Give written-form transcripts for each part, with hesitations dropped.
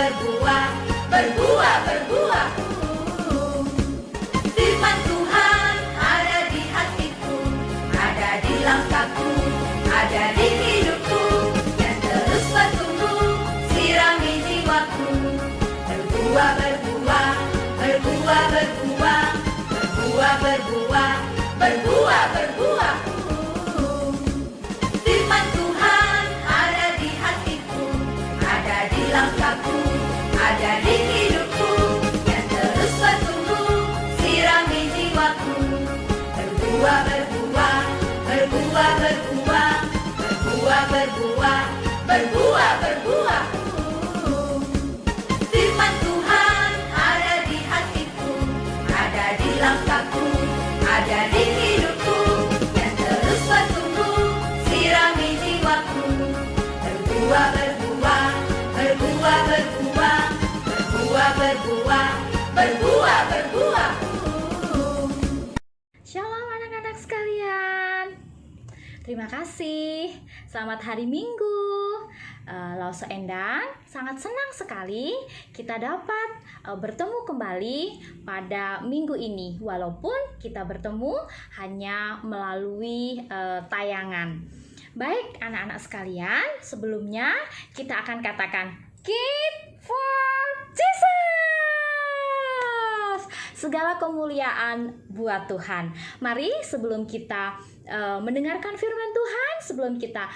berbuah, berbuah, berbuah. Firman Tuhan ada di hatiku, ada di langkahku, ada di hidupku, dan terus bertumbuh, sirami jiwaku. Berbuah, berbuah, berbuah, berbuah, berbuah, berbuah, berbuah, berbuah. Firman Tuhan ada di hatiku, ada di langkahku, ada di hidupku, dan terus bertumbuh, sirami jiwaku. Berbuah, berbuah, berbuah, berbuah, berbuah, berbuah, berbuah, berbuah. Firman Tuhan ada di hatiku, ada di langkahku, ada di hidupku, dan terus bertumbuh, sirami jiwaku. Berbuah, berbuah, berbuah, berbuah, berbuah, berbuah, berbuah, berbuah. Shalom anak-anak sekalian. Terima kasih. Selamat hari Minggu. Lause Endang sangat senang sekali kita dapat bertemu kembali pada minggu ini, walaupun kita bertemu hanya melalui tayangan. Baik anak-anak sekalian, sebelumnya kita akan katakan Keep for Jesus. Segala kemuliaan buat Tuhan. Mari sebelum kita mendengarkan firman Tuhan, sebelum kita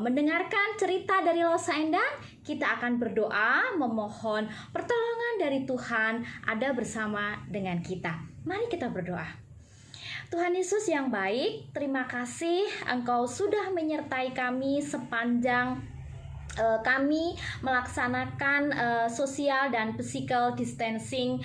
mendengarkan cerita dari Lause Endang, kita akan berdoa memohon pertolongan dari Tuhan ada bersama dengan kita. Mari kita berdoa. Tuhan Yesus yang baik, terima kasih Engkau sudah menyertai kami sepanjang kami melaksanakan social dan physical distancing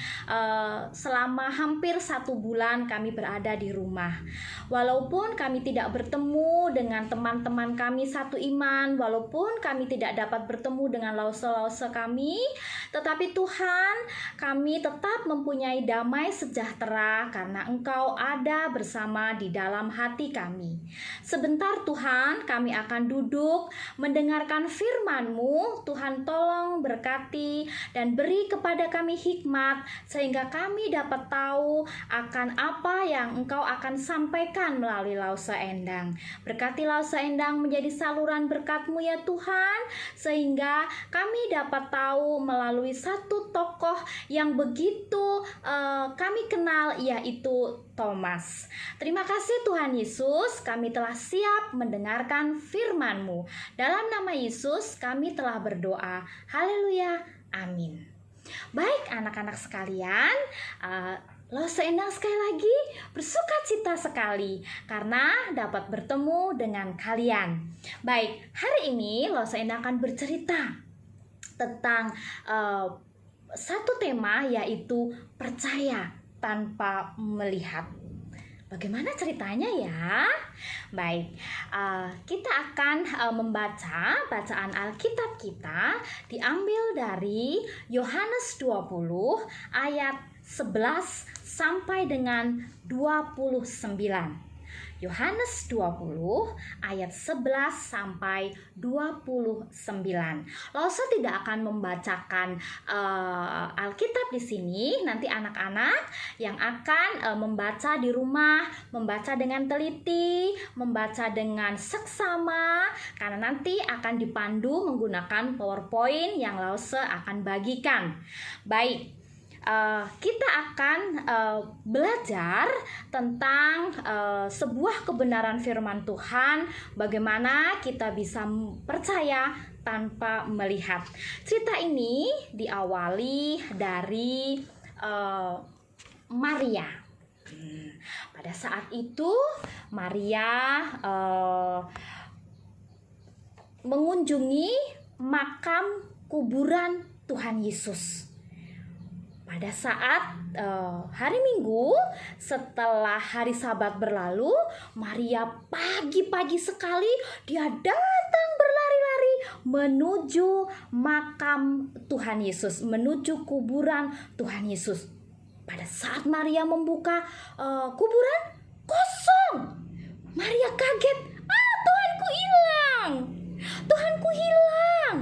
selama hampir 1 bulan kami berada di rumah. Walaupun kami tidak bertemu dengan teman-teman kami satu iman, walaupun kami tidak dapat bertemu dengan lause-lause kami, tetapi Tuhan, kami tetap mempunyai damai sejahtera karena Engkau ada bersama di dalam hati kami. Sebentar Tuhan, kami akan duduk mendengarkan firman-Mu. Tuhan tolong berkati dan beri kepada kami hikmat sehingga kami dapat tahu akan apa yang Engkau akan sampaikan melalui Lause Endang. Berkati Lause Endang menjadi saluran berkat-Mu ya Tuhan, sehingga kami dapat tahu melalui satu tokoh yang begitu kami kenal, yaitu Thomas. Terima kasih Tuhan Yesus, kami telah siap mendengarkan firman-Mu. Dalam nama Yesus kami telah berdoa. Haleluya. Amin. Baik anak-anak sekalian, Lause Endang sekali lagi bersukacita sekali karena dapat bertemu dengan kalian. Baik, hari ini Lause Endang akan bercerita tentang satu tema, yaitu percaya tanpa melihat. Bagaimana ceritanya ya? Baik, kita akan membaca bacaan Alkitab kita diambil dari Yohanes 20 ayat 11 sampai dengan 29. Yohanes 20 ayat 11 sampai 29. Lause tidak akan membacakan Alkitab di sini. Nanti anak-anak yang akan membaca di rumah, membaca dengan teliti, membaca dengan seksama, karena nanti akan dipandu menggunakan PowerPoint yang Lause akan bagikan. Baik. Kita akan belajar tentang sebuah kebenaran firman Tuhan, bagaimana kita bisa percaya tanpa melihat. Cerita ini diawali dari Maria. Pada saat itu Maria mengunjungi makam kuburan Tuhan Yesus. Pada saat hari Minggu setelah hari Sabat berlalu, Maria pagi-pagi sekali dia datang berlari-lari menuju makam Tuhan Yesus, menuju kuburan Tuhan Yesus. Pada saat Maria membuka kuburan, kosong. Maria kaget, Tuhanku hilang. Tuhanku hilang.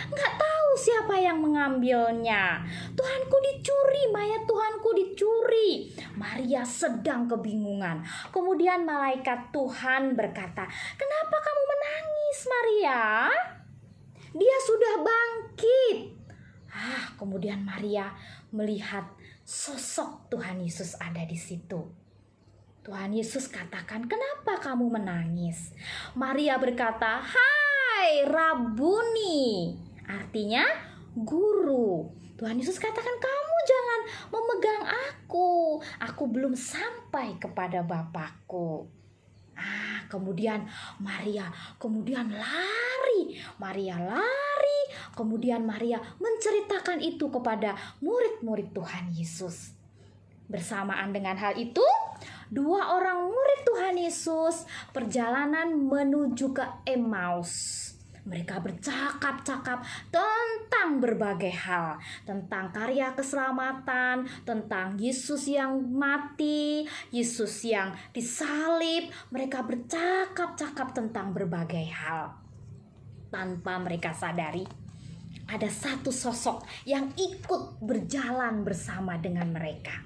Nggak tahu siapa siapa yang mengambilnya? Tuhanku dicuri, mayat Tuhanku dicuri. Maria sedang kebingungan. Kemudian malaikat Tuhan berkata, "Kenapa kamu menangis, Maria? Dia sudah bangkit." Kemudian Maria melihat sosok Tuhan Yesus ada di situ. Tuhan Yesus katakan, "Kenapa kamu menangis?" Maria berkata, "Hai Rabuni," artinya guru. Tuhan Yesus katakan, "Kamu jangan memegang aku. Aku belum sampai kepada Bapakku." Kemudian Maria lari. Kemudian Maria menceritakan itu kepada murid-murid Tuhan Yesus. Bersamaan dengan hal itu, 2 orang murid Tuhan Yesus perjalanan menuju ke Emmaus. Mereka bercakap-cakap tentang berbagai hal, tentang karya keselamatan, tentang Yesus yang mati, Yesus yang disalib. Mereka bercakap-cakap tentang berbagai hal. Tanpa mereka sadari, ada satu sosok yang ikut berjalan bersama dengan mereka.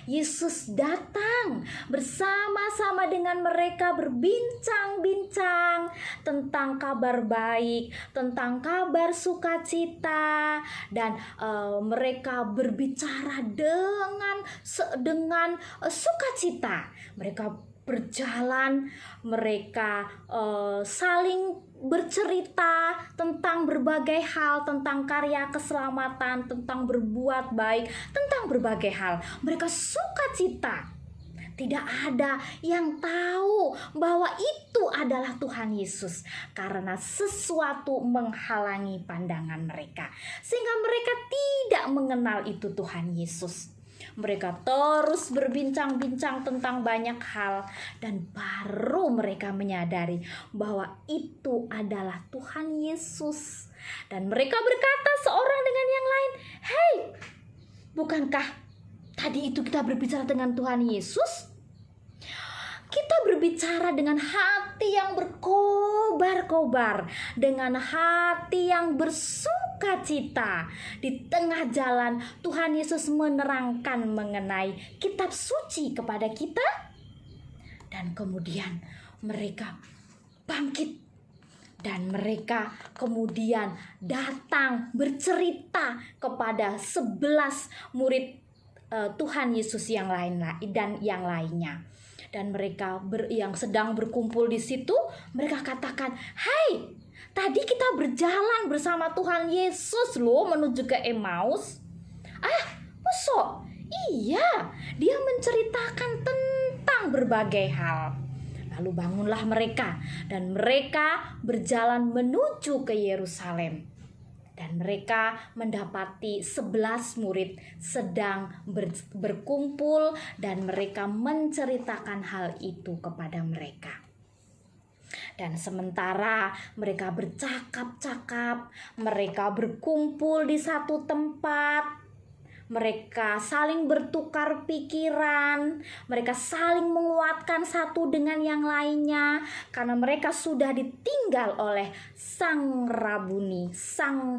Yesus datang bersama-sama dengan mereka, berbincang-bincang tentang kabar baik, tentang kabar sukacita, dan mereka berbicara dengan sukacita. Mereka berjalan, mereka saling bercerita tentang berbagai hal, tentang karya keselamatan, tentang berbuat baik, tentang berbagai hal. Mereka sukacita. Tidak ada yang tahu bahwa itu adalah Tuhan Yesus, karena sesuatu menghalangi pandangan mereka, sehingga mereka tidak mengenal itu Tuhan Yesus. Mereka terus berbincang-bincang tentang banyak hal, dan baru mereka menyadari bahwa itu adalah Tuhan Yesus. Dan mereka berkata seorang dengan yang lain, "Hei, bukankah tadi itu kita berbicara dengan Tuhan Yesus? Kita berbicara dengan hati yang berkobar-kobar, dengan hati yang bersukacita. Di tengah jalan Tuhan Yesus menerangkan mengenai kitab suci kepada kita." Dan kemudian mereka bangkit, dan mereka kemudian datang bercerita kepada 11 murid Tuhan Yesus yang lain dan yang lainnya. Dan mereka yang sedang berkumpul di situ, mereka katakan, "Hai, tadi kita berjalan bersama Tuhan Yesus loh menuju ke Emmaus." Masa? Iya, dia menceritakan tentang berbagai hal. Lalu bangunlah mereka, dan mereka berjalan menuju ke Yerusalem. Dan mereka mendapati 11 murid sedang berkumpul, dan mereka menceritakan hal itu kepada mereka. Dan sementara mereka bercakap-cakap, mereka berkumpul di satu tempat, mereka saling bertukar pikiran, mereka saling menguatkan satu dengan yang lainnya, karena mereka sudah ditinggal oleh sang Rabuni, sang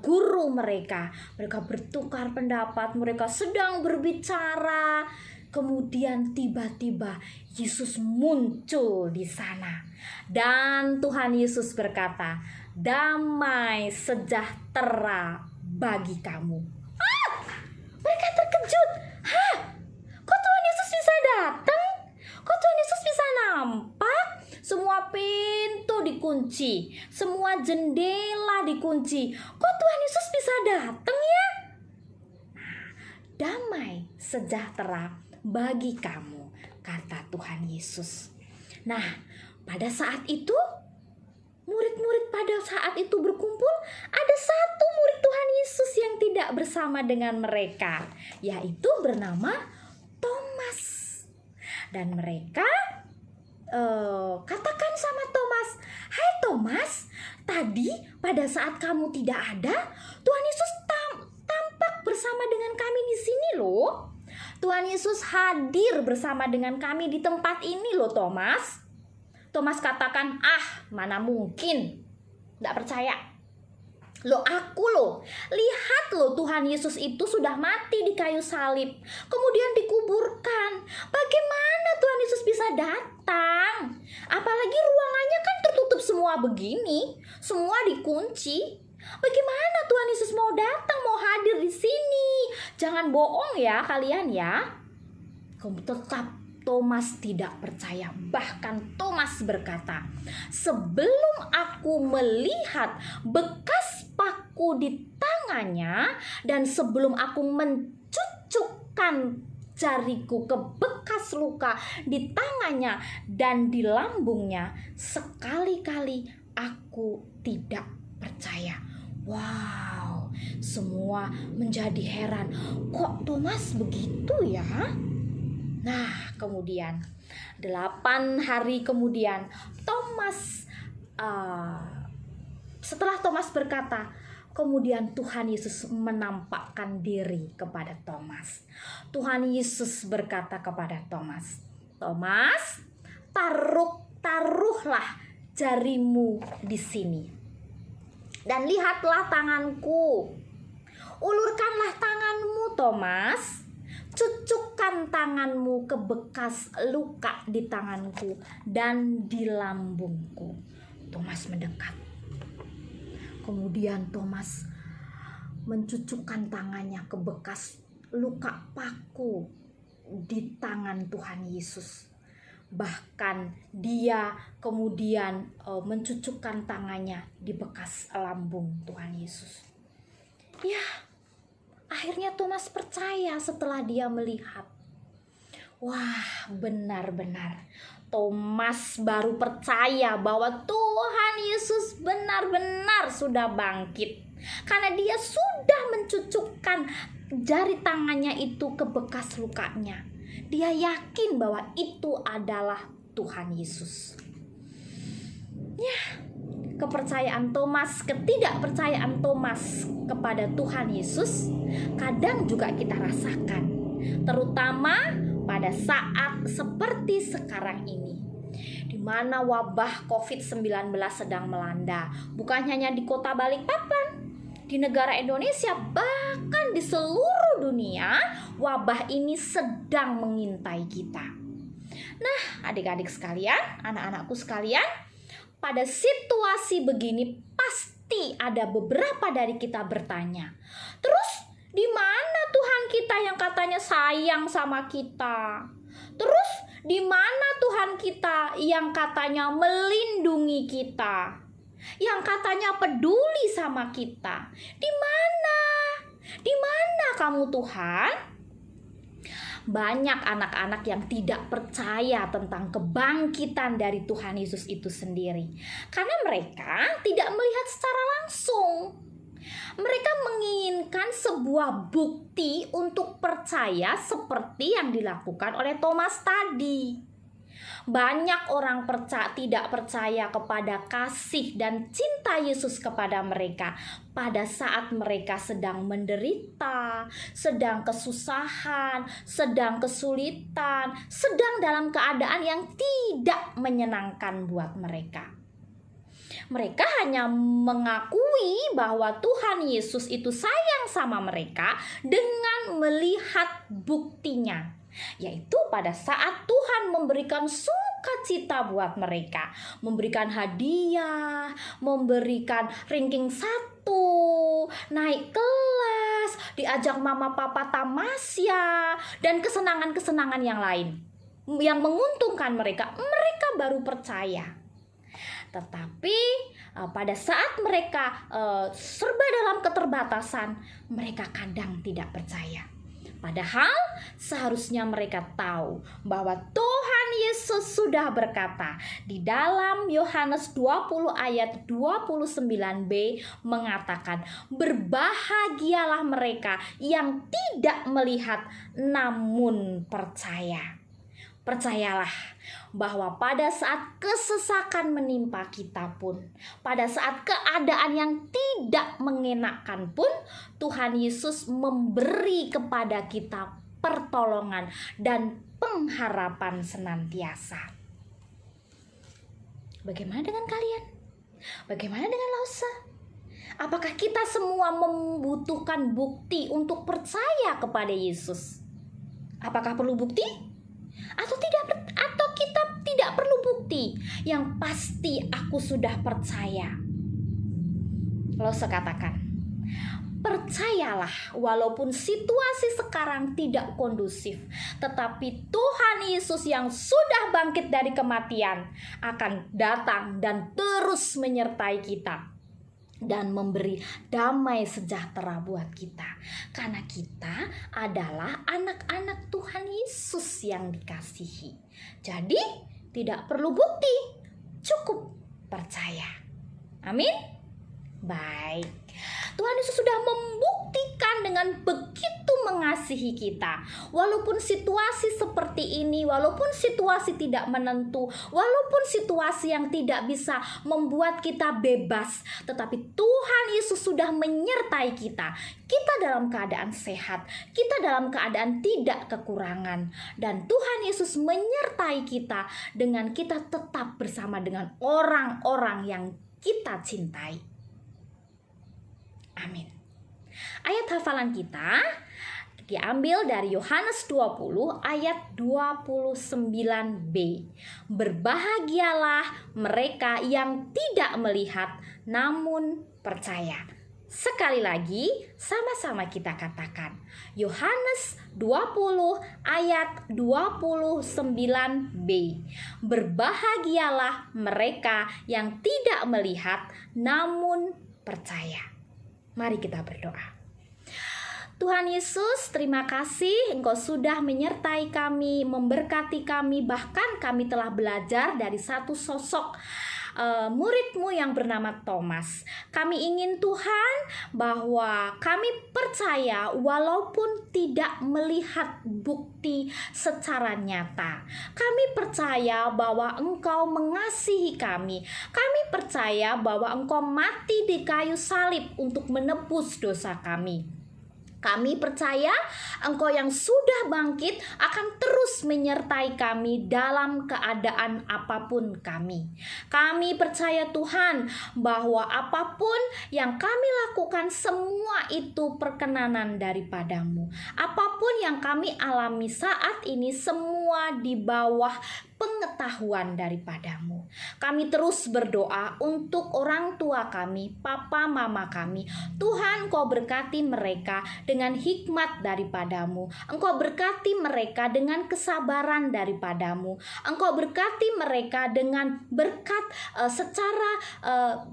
guru mereka. Mereka bertukar pendapat, mereka sedang berbicara. Kemudian tiba-tiba Yesus muncul di sana, dan Tuhan Yesus berkata, "Damai sejahtera bagi kamu." Mereka terkejut. Kok Tuhan Yesus bisa datang? Kok Tuhan Yesus bisa nampak? Semua pintu dikunci, semua jendela dikunci. Kok Tuhan Yesus bisa datang ya? Damai sejahtera bagi kamu, kata Tuhan Yesus. Nah, pada saat itu murid-murid pada saat itu berkumpul, ada satu murid Tuhan Yesus yang tidak bersama dengan mereka, yaitu bernama Thomas. Dan mereka katakan sama Thomas, "Hai Thomas, tadi pada saat kamu tidak ada, Tuhan Yesus tampak bersama dengan kami di sini loh. Tuhan Yesus hadir bersama dengan kami di tempat ini loh Thomas." Thomas katakan, "Mana mungkin, tidak percaya. Lihat loh, Tuhan Yesus itu sudah mati di kayu salib, kemudian dikuburkan. Bagaimana Tuhan Yesus bisa datang? Apalagi ruangannya kan tertutup semua begini, semua dikunci. Bagaimana Tuhan Yesus mau datang, mau hadir di sini? Jangan bohong ya kalian ya. Tetap Thomas tidak percaya. Bahkan Thomas berkata, "Sebelum aku melihat bekas paku di tangannya dan sebelum aku mencucukkan jariku ke bekas luka di tangannya dan di lambungnya, sekali-kali aku tidak percaya." Wow, semua menjadi heran. Kok Thomas begitu ya? Nah, kemudian 8 hari kemudian setelah Thomas berkata, kemudian Tuhan Yesus menampakkan diri kepada Thomas. Tuhan Yesus berkata kepada Thomas, "Thomas, taruhlah jarimu di sini. Dan lihatlah tanganku. Ulurkanlah tanganmu, Thomas. Cucukkan tanganmu ke bekas luka di tanganku dan di lambungku." Thomas mendekat. Kemudian Thomas mencucukkan tangannya ke bekas luka paku di tangan Tuhan Yesus. Bahkan dia kemudian mencucukkan tangannya di bekas lambung Tuhan Yesus. Ya, akhirnya Thomas percaya setelah dia melihat. Wah, benar-benar Thomas baru percaya bahwa Tuhan Yesus benar-benar sudah bangkit. Karena dia sudah mencucukkan jari tangannya itu ke bekas lukanya. Dia yakin bahwa itu adalah Tuhan Yesus. Ya, ketidakpercayaan Thomas kepada Tuhan Yesus kadang juga kita rasakan, terutama pada saat seperti sekarang ini, di mana wabah COVID-19 sedang melanda, bukan hanya di kota Balikpapan, di negara Indonesia, bahkan di seluruh dunia, wabah ini sedang mengintai kita. Nah, adik-adik sekalian, anak-anakku sekalian, pada situasi begini pasti ada beberapa dari kita bertanya, terus di mana Tuhan kita yang katanya sayang sama kita? Terus di mana Tuhan kita yang katanya melindungi kita? Yang katanya peduli sama kita? Di mana? Di mana kamu, Tuhan? Banyak anak-anak yang tidak percaya tentang kebangkitan dari Tuhan Yesus itu sendiri, karena mereka tidak melihat secara langsung. Mereka menginginkan sebuah bukti untuk percaya seperti yang dilakukan oleh Thomas tadi. Banyak orang tidak percaya kepada kasih dan cinta Yesus kepada mereka pada saat mereka sedang menderita, sedang kesusahan, sedang kesulitan, sedang dalam keadaan yang tidak menyenangkan buat mereka. Mereka hanya mengakui bahwa Tuhan Yesus itu sayang sama mereka dengan melihat buktinya, yaitu pada saat Tuhan memberikan sukacita buat mereka, memberikan hadiah, memberikan ranking 1, naik kelas, diajak mama papa tamasya, dan kesenangan-kesenangan yang lain yang menguntungkan mereka baru percaya. Tetapi pada saat mereka serba dalam keterbatasan, mereka kadang tidak percaya. Padahal seharusnya mereka tahu bahwa Tuhan Yesus sudah berkata di dalam Yohanes 20 ayat 29b mengatakan, "Berbahagialah mereka yang tidak melihat namun percaya." Percayalah bahwa pada saat kesesakan menimpa kita pun, pada saat keadaan yang tidak mengenakan pun, Tuhan Yesus memberi kepada kita pertolongan dan pengharapan senantiasa. Bagaimana dengan kalian? Bagaimana dengan Lausa? Apakah kita semua membutuhkan bukti untuk percaya kepada Yesus? Apakah perlu bukti? Atau kita tidak perlu bukti? Yang pasti aku sudah percaya. Lalu saya katakan, percayalah walaupun situasi sekarang tidak kondusif, tetapi Tuhan Yesus yang sudah bangkit dari kematian akan datang dan terus menyertai kita dan memberi damai sejahtera buat kita. Karena kita adalah anak-anak Tuhan Yesus yang dikasihi. Jadi tidak perlu bukti, cukup percaya. Amin. Baik, Tuhan Yesus sudah membuktikan dengan begitu mengasihi kita. Walaupun situasi seperti ini, walaupun situasi tidak menentu, walaupun situasi yang tidak bisa membuat kita bebas, tetapi Tuhan Yesus sudah menyertai kita. Kita dalam keadaan sehat, kita dalam keadaan tidak kekurangan, dan Tuhan Yesus menyertai kita dengan kita tetap bersama dengan orang-orang yang kita cintai. Amin. Ayat hafalan kita diambil dari Yohanes 20 ayat 29b. Berbahagialah mereka yang tidak melihat namun percaya. Sekali lagi sama-sama kita katakan. Yohanes 20 ayat 29b. Berbahagialah mereka yang tidak melihat namun percaya. Mari kita berdoa. Tuhan Yesus, terima kasih Engkau sudah menyertai kami, memberkati kami, bahkan kami telah belajar dari satu sosok murid-Mu yang bernama Thomas. Kami ingin Tuhan bahwa kami percaya walaupun tidak melihat bukti secara nyata. Kami percaya bahwa Engkau mengasihi kami. Kami percaya bahwa Engkau mati di kayu salib untuk menebus dosa kami. Kami percaya Engkau yang sudah bangkit akan terus menyertai kami dalam keadaan apapun kami. Kami percaya Tuhan bahwa apapun yang kami lakukan semua itu perkenanan daripada-Mu. Apapun yang kami alami saat ini semua di bawah pengetahuan daripada-Mu. Kami terus berdoa untuk orang tua kami, papa mama kami. Tuhan, Engkau berkati mereka dengan hikmat daripada-Mu. Engkau berkati mereka dengan kesabaran daripada-Mu. Engkau berkati mereka dengan berkat secara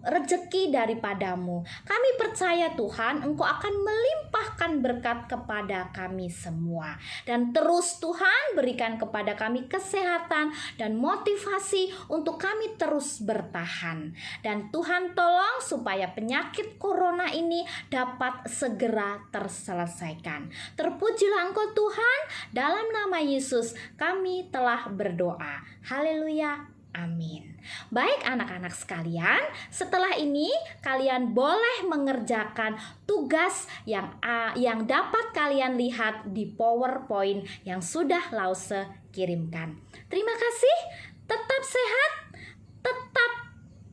rezeki daripada-Mu. Kami percaya Tuhan, Engkau akan melimpahkan berkat kepada kami semua. Dan terus Tuhan berikan kepada kami kesehatan dan motivasi untuk kami terus bertahan. Dan Tuhan tolong supaya penyakit corona ini dapat segera terselesaikan. Terpujilah Engkau Tuhan, dalam nama Yesus kami telah berdoa. Haleluya. Amin. Baik anak-anak sekalian, setelah ini kalian boleh mengerjakan tugas yang dapat kalian lihat di PowerPoint yang sudah Lause kirimkan. Terima kasih, tetap sehat, tetap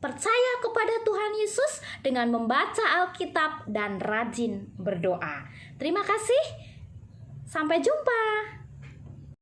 percaya kepada Tuhan Yesus dengan membaca Alkitab dan rajin berdoa. Terima kasih, sampai jumpa.